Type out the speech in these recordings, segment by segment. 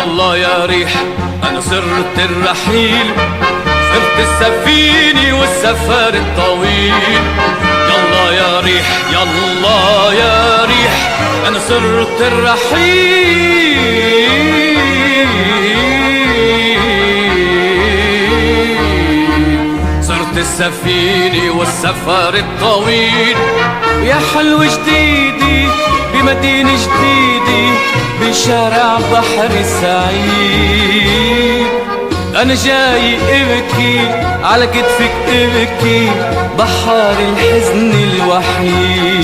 يلا يا ريح أنا صرت الرحيل، صرت السفينة والسفر الطويل. يلا يا ريح يلا يا ريح أنا صرت الرحيل، صرت السفينة والسفر الطويل. يا حلوة جديدة بمدينة جديدة بشارع بحر سعيد، أنا جاي ابكي على كتفك ابكي بحر الحزن الوحيد.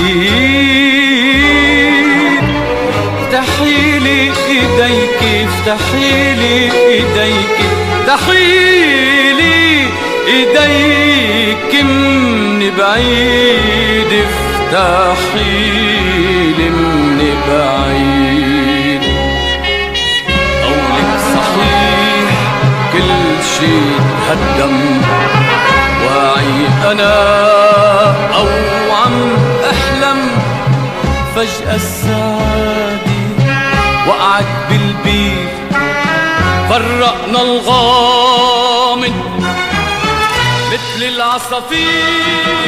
افتحيلي ايديك افتحيلي ايديك افتحيلي ايديك من بعيد، افتحيلي من بعيد. قولك صحيح كل شي تهدم، واعي أنا أو عم أحلم، فجأة السعادة وقعت بالبيت، فرقنا الغامض مثل العصافير.